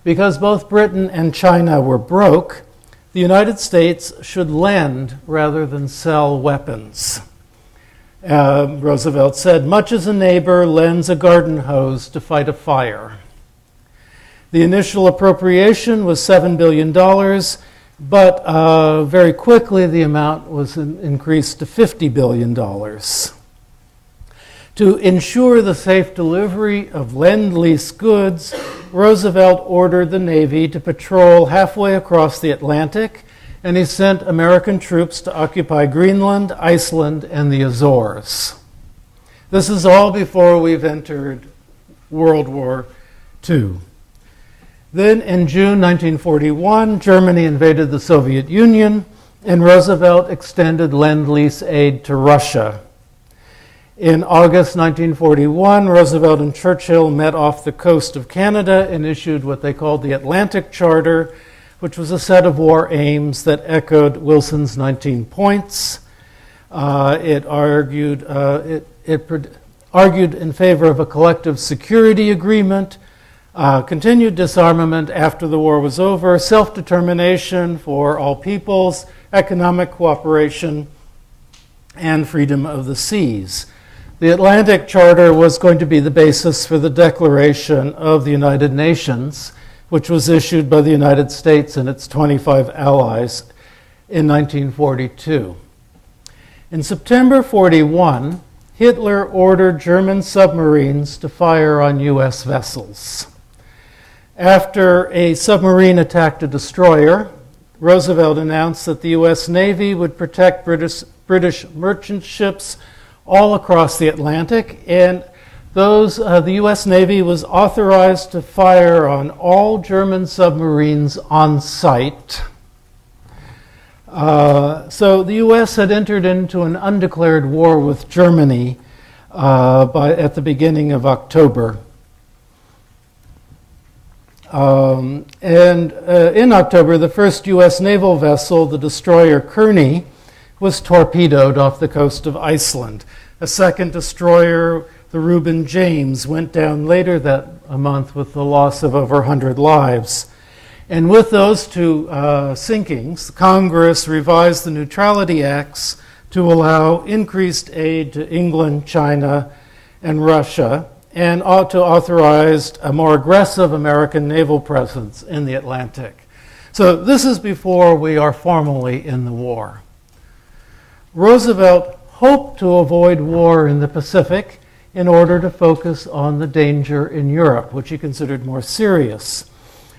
Because both Britain and China were broke, the United States should lend rather than sell weapons. Roosevelt said, "Much as a neighbor lends a garden hose to fight a fire." The initial appropriation was $7 billion, but very quickly the amount was increased to $50 billion. To ensure the safe delivery of Lend-Lease goods, Roosevelt ordered the Navy to patrol halfway across the Atlantic, and he sent American troops to occupy Greenland, Iceland, and the Azores. This is all before we've entered World War II. Then in June 1941, Germany invaded the Soviet Union, and Roosevelt extended Lend-Lease aid to Russia. In August 1941, Roosevelt and Churchill met off the coast of Canada and issued what they called the Atlantic Charter, which was a set of war aims that echoed Wilson's 19 points. It argued in favor of a collective security agreement, continued disarmament after the war was over, self-determination for all peoples, economic cooperation, and freedom of the seas. The Atlantic Charter was going to be the basis for the Declaration of the United Nations, which was issued by the United States and its 25 allies in 1942. In September 1941, Hitler ordered German submarines to fire on U.S. vessels. After a submarine attacked a destroyer, Roosevelt announced that the U.S. Navy would protect British merchant ships all across the Atlantic, and the U.S. Navy was authorized to fire on all German submarines on sight. So the U.S. had entered into an undeclared war with Germany at the beginning of October. In October, the first U.S. naval vessel, the destroyer Kearney, was torpedoed off the coast of Iceland. A second destroyer, the Reuben James, went down later that month with the loss of over 100 lives. And with those two sinkings, Congress revised the Neutrality Acts to allow increased aid to England, China, and Russia, and to authorize a more aggressive American naval presence in the Atlantic. So this is before we are formally in the war. Roosevelt hoped to avoid war in the Pacific in order to focus on the danger in Europe, which he considered more serious.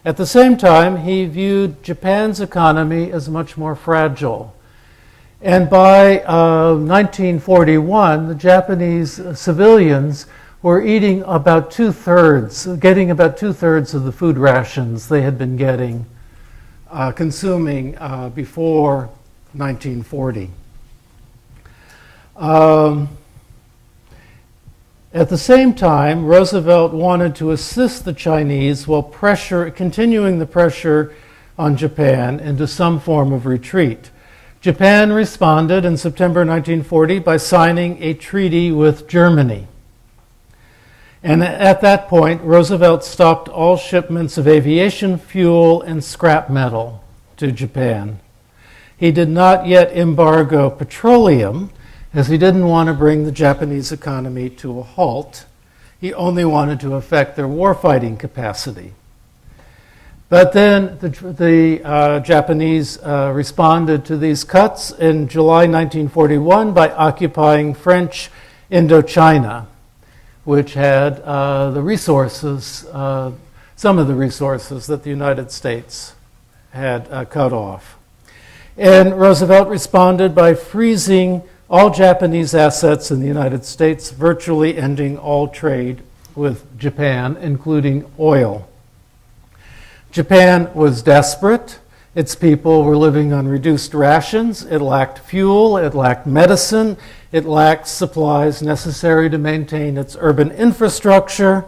At the same time, he viewed Japan's economy as much more fragile. And by 1941, the Japanese civilians were eating about getting about two-thirds of the food rations they had been consuming before 1940. At the same time, Roosevelt wanted to assist the Chinese while continuing the pressure on Japan into some form of retreat. Japan responded in September 1940 by signing a treaty with Germany. And at that point, Roosevelt stopped all shipments of aviation fuel and scrap metal to Japan. He did not yet embargo petroleum, as he didn't want to bring the Japanese economy to a halt. He only wanted to affect their warfighting capacity. But then the Japanese responded to these cuts in July 1941 by occupying French Indochina, which had the resources, some of the resources that the United States had cut off. And Roosevelt responded by freezing all Japanese assets in the United States, virtually ending all trade with Japan, including oil. Japan was desperate. Its people were living on reduced rations. It lacked fuel. It lacked medicine. It lacked supplies necessary to maintain its urban infrastructure.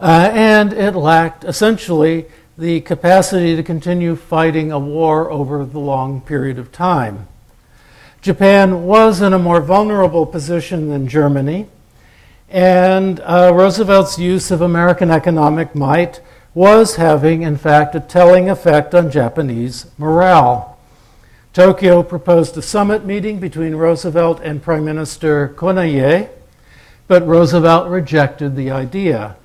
And it lacked, essentially, the capacity to continue fighting a war over the long period of time. Japan was in a more vulnerable position than Germany, and Roosevelt's use of American economic might was having, in fact, a telling effect on Japanese morale. Tokyo proposed a summit meeting between Roosevelt and Prime Minister Konoye, but Roosevelt rejected the idea.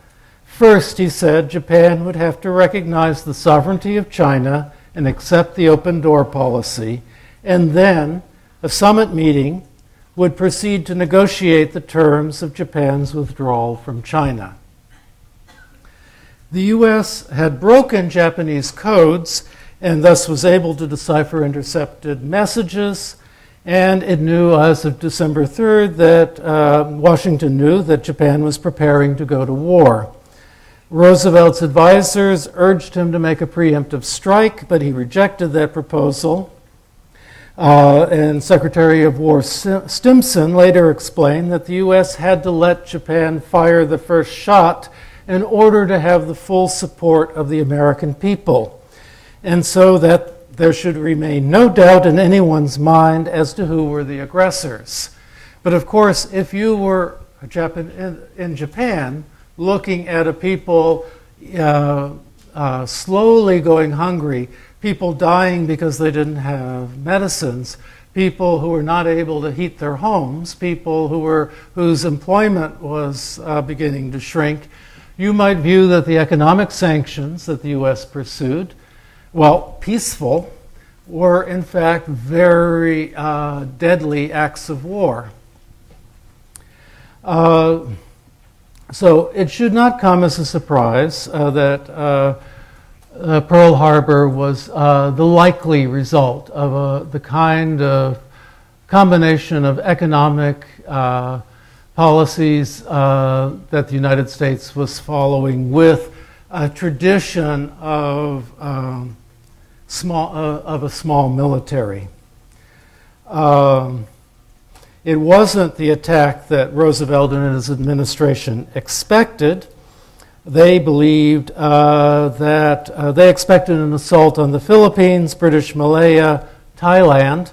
First, he said, Japan would have to recognize the sovereignty of China and accept the open door policy, and then a summit meeting would proceed to negotiate the terms of Japan's withdrawal from China. The U.S. had broken Japanese codes and thus was able to decipher intercepted messages, and it knew as of December 3rd that Washington knew that Japan was preparing to go to war. Roosevelt's advisors urged him to make a preemptive strike, but he rejected that proposal. And Secretary of War Stimson later explained that the U.S. had to let Japan fire the first shot in order to have the full support of the American people, and so that there should remain no doubt in anyone's mind as to who were the aggressors. But of course, if you were in Japan, looking at a people slowly going hungry, people dying because they didn't have medicines, people who were not able to heat their homes, people whose employment was beginning to shrink, you might view that the economic sanctions that the U.S. pursued, while peaceful, were in fact very deadly acts of war. So it should not come as a surprise that Pearl Harbor was the likely result of the kind of combination of economic policies that the United States was following with a tradition of a small military. It wasn't the attack that Roosevelt and his administration expected. They believed that they expected an assault on the Philippines, British Malaya, Thailand,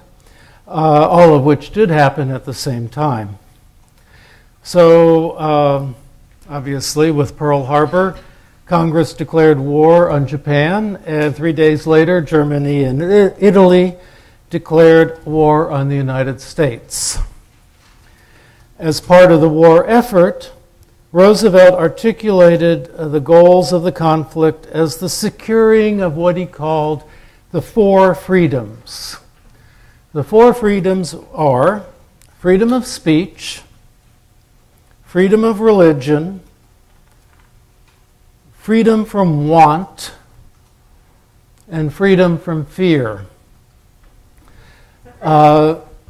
all of which did happen at the same time. So, obviously, with Pearl Harbor, Congress declared war on Japan, and 3 days later, Germany and Italy declared war on the United States. As part of the war effort, Roosevelt articulated the goals of the conflict as the securing of what he called the four freedoms. The four freedoms are freedom of speech, freedom of religion, freedom from want, and freedom from fear.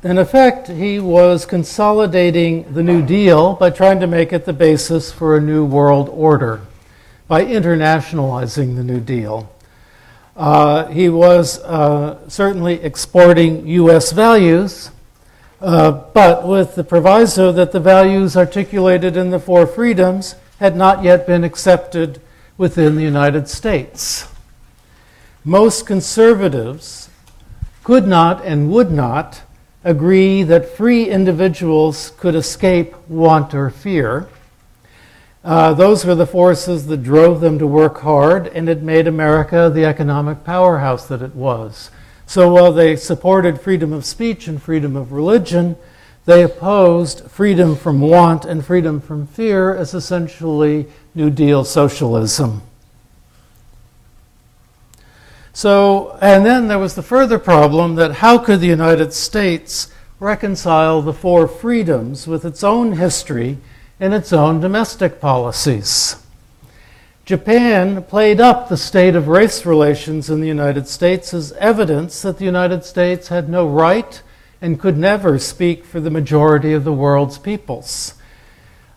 In effect, he was consolidating the New Deal by trying to make it the basis for a new world order, by internationalizing the New Deal. He was certainly exporting U.S. values, but with the proviso that the values articulated in the four freedoms had not yet been accepted within the United States. Most conservatives could not and would not agree that free individuals could escape want or fear. Those were the forces that drove them to work hard and had made America the economic powerhouse that it was. So while they supported freedom of speech and freedom of religion, they opposed freedom from want and freedom from fear as essentially New Deal socialism. So, and then there was the further problem that how could the United States reconcile the four freedoms with its own history and its own domestic policies? Japan played up the state of race relations in the United States as evidence that the United States had no right and could never speak for the majority of the world's peoples.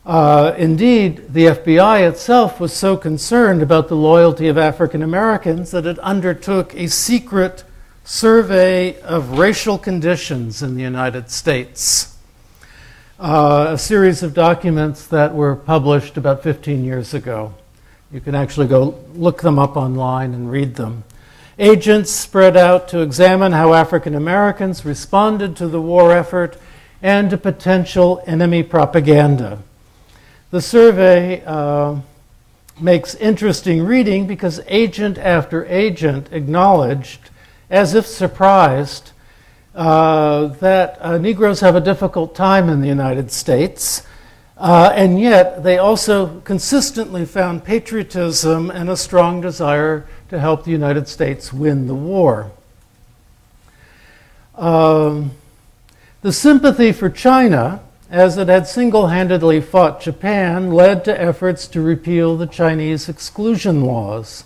Indeed, the FBI itself was so concerned about the loyalty of African Americans that it undertook a secret survey of racial conditions in the United States. A series of documents that were published about 15 years ago. You can actually go look them up online and read them. Agents spread out to examine how African Americans responded to the war effort and to potential enemy propaganda. The survey makes interesting reading because agent after agent acknowledged, as if surprised, that Negroes have a difficult time in the United States, and yet they also consistently found patriotism and a strong desire to help the United States win the war. The sympathy for China, as it had single-handedly fought Japan, led to efforts to repeal the Chinese exclusion laws.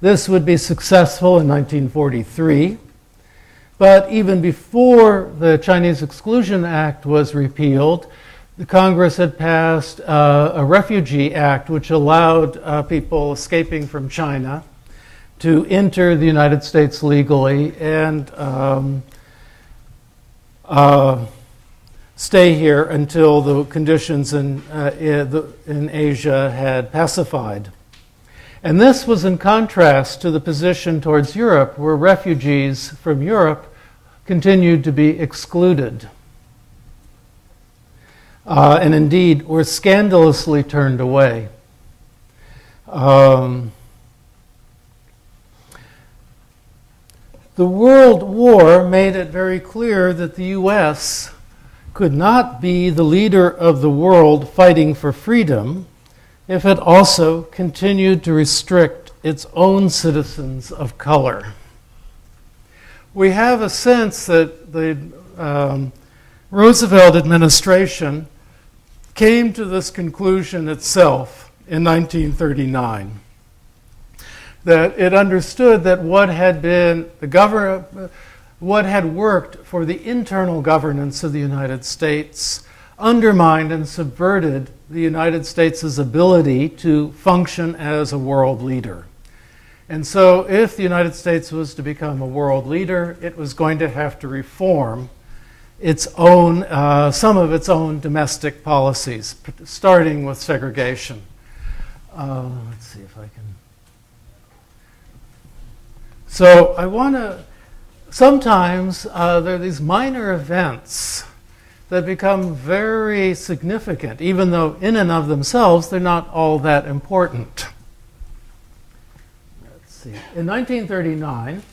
This would be successful in 1943, but even before the Chinese Exclusion Act was repealed, the Congress had passed a Refugee Act which allowed people escaping from China to enter the United States legally and stay here until the conditions in Asia had pacified. And this was in contrast to the position towards Europe, where refugees from Europe continued to be excluded. And indeed were scandalously turned away. The World War made it very clear that the U.S. could not be the leader of the world fighting for freedom if it also continued to restrict its own citizens of color. We have a sense that the Roosevelt administration came to this conclusion itself in 1939. That it understood that what had worked for the internal governance of the United States undermined and subverted the United States' ability to function as a world leader. And so if the United States was to become a world leader, it was going to have to reform its own, some of its own domestic policies, starting with segregation. Let's see if I can. So I want to, sometimes there are these minor events that become very significant, even though in and of themselves they're not all that important. Let's see. In 1939,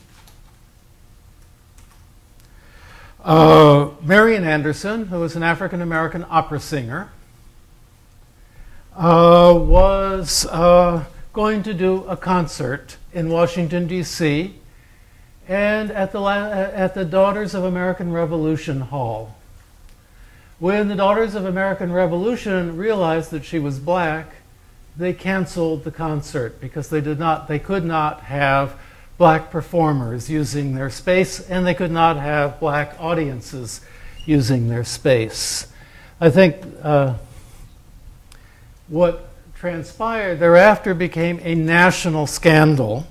Marian Anderson, who was an African-American opera singer, was going to do a concert in Washington, D.C., and at the Daughters of American Revolution Hall. When the Daughters of American Revolution realized that she was black, they canceled the concert because they could not have black performers using their space, and they could not have black audiences using their space. I think what transpired thereafter became a national scandal